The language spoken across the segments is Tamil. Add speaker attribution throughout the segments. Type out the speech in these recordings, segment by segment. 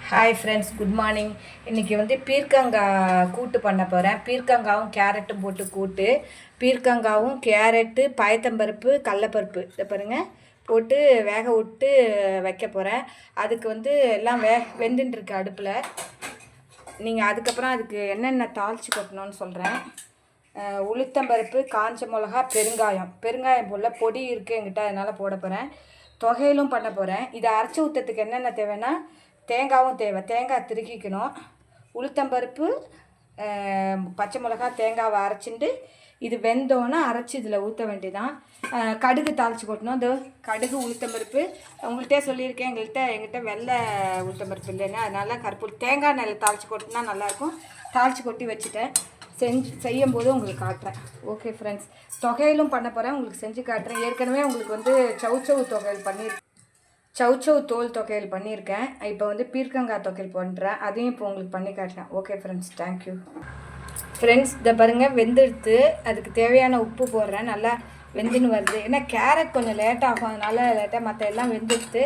Speaker 1: Hi friends, good morning. இன்றைக்கி வந்து பீர்க்கங்காய் கூட்டு பண்ண போகிறேன். பீர்க்கங்காவும் கேரட்டும் போட்டு கூட்டு. பீர்க்கங்காவும் கேரட்டு, பயத்தம்பருப்பு, கடலப்பருப்பு இதை பாருங்கள் போட்டு வேக விட்டு வைக்க போகிறேன். அதுக்கு வந்து எல்லாம் வெந்துட்டுருக்கு அடுப்பில். நீங்கள் அதுக்கப்புறம் அதுக்கு என்னென்ன தாளித்து கொட்டணும்னு சொல்கிறேன். உளுத்தம்பருப்பு, காஞ்ச மிளகா, பெருங்காயம் போல் பொடி இருக்குது என்கிட்ட, அதனால் போட போகிறேன். தொகையிலும் பண்ண போகிறேன். இதை அரைச்சி ஊற்றத்துக்கு என்னென்ன தேவைன்னா தேங்காயும் தேவை. தேங்காய் திருக்கிக்கணும். உளுத்தம்பருப்பு, பச்சை மிளகா, தேங்காவை அரைச்சிட்டு இது வெந்தோன்னா அரைச்சி இதில் ஊற்ற வேண்டியதான். கடுகு தாளித்து கொட்டணும். இந்த கடுகு, உளுத்தம்பருப்பு உங்கள்கிட்ட சொல்லியிருக்கேன். எங்கிட்ட வெள்ளை உளுத்தம்பருப்பு இல்லைன்னா அதனால் கருப்பு தேங்காய் நெல்லை தாளித்து கொட்டினா நல்லாயிருக்கும். தாளித்து கொட்டி வச்சுட்டேன். செய்யும்போது உங்களுக்கு காட்டுறேன். ஓகே ஃப்ரெண்ட்ஸ், தொகையிலும் பண்ண போகிறேன், உங்களுக்கு செஞ்சு காட்டுறேன். ஏற்கனவே உங்களுக்கு வந்து சவுச்சவு தொகையில் பண்ணியிருக்கேன். சவுச்சவு தோல் தொகையில் பண்ணியிருக்கேன். இப்போ வந்து பீர்க்கங்காய் தொகையில் பண்ணுறேன். அதையும் இப்போ உங்களுக்கு பண்ணி காட்டுறேன். Okay friends, thank you. ஃப்ரெண்ட்ஸ், இதை பாருங்கள் வெந்தெடுத்து அதுக்கு தேவையான உப்பு போடுறேன். நல்லா வெந்துன்னு வருது. ஏன்னா கேரட் கொஞ்சம் லேட் ஆகும், அதனால் லேட்டாக மற்ற எல்லாம் வெந்தெடுத்து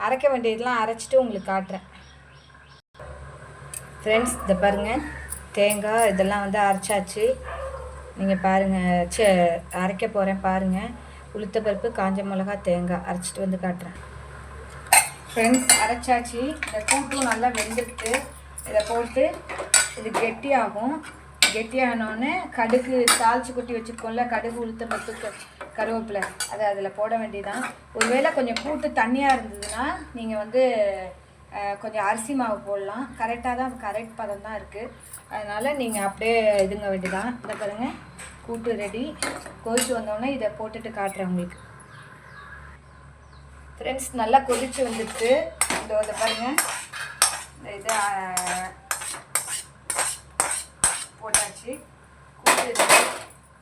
Speaker 1: அரைக்க வேண்டியதெல்லாம் அரைச்சிட்டு உங்களுக்கு காட்டுறேன். ஃப்ரெண்ட்ஸ், இதை பாருங்கள் தேங்காய் இதெல்லாம் வந்து அரைச்சாச்சு. நீங்கள் பாருங்கள், அரைக்க போகிறேன் பாருங்கள். உளுத்தப்பருப்பு, காஞ்ச மிளகா, தேங்காய் அரைச்சிட்டு வந்து காட்டுறேன். ஃப்ரெண்ட்ஸ், அரைச்சாச்சு. இந்த கூட்டும் நல்லா வெந்துட்டு இதை போட்டு இது கெட்டியாகும். கெட்டியானோடனே கடுகு தாளித்து கொட்டி வச்சுருக்கோம்ல, கடுகு, உளுத்தம்பருப்பு, கருவேப்பிலை அதை அதில் போட வேண்டியதான். ஒருவேளை கொஞ்சம் கூட்டு தண்ணியாக இருந்ததுன்னா நீங்கள் வந்து கொஞ்சம் அரிசி மாவு போடலாம். கரெக்ட் பதம் தான் இருக்குது. அதனால் நீங்கள் அப்படியே இதுங்க வேண்டியதான். இதை பாருங்கள், கூட்டு ரெடி. கொதிச்சு வந்தோடனே இதை போட்டுட்டு காட்டுறேன் உங்களுக்கு. ஃப்ரெண்ட்ஸ், நல்லா கொதிச்சு வந்துட்டு இதை பாருங்கள், இந்த இதை போட்டாச்சு. கூட்டு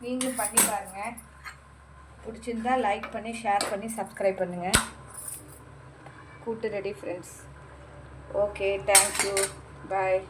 Speaker 1: நீங்களும் பண்ணி பாருங்கள். பிடிச்சிருந்தா லைக் பண்ணி, ஷேர் பண்ணி, சப்ஸ்கிரைப் பண்ணுங்கள். கூட்டு ரெடி ஃப்ரெண்ட்ஸ். ஓகே, தேங்க்யூ, பாய்.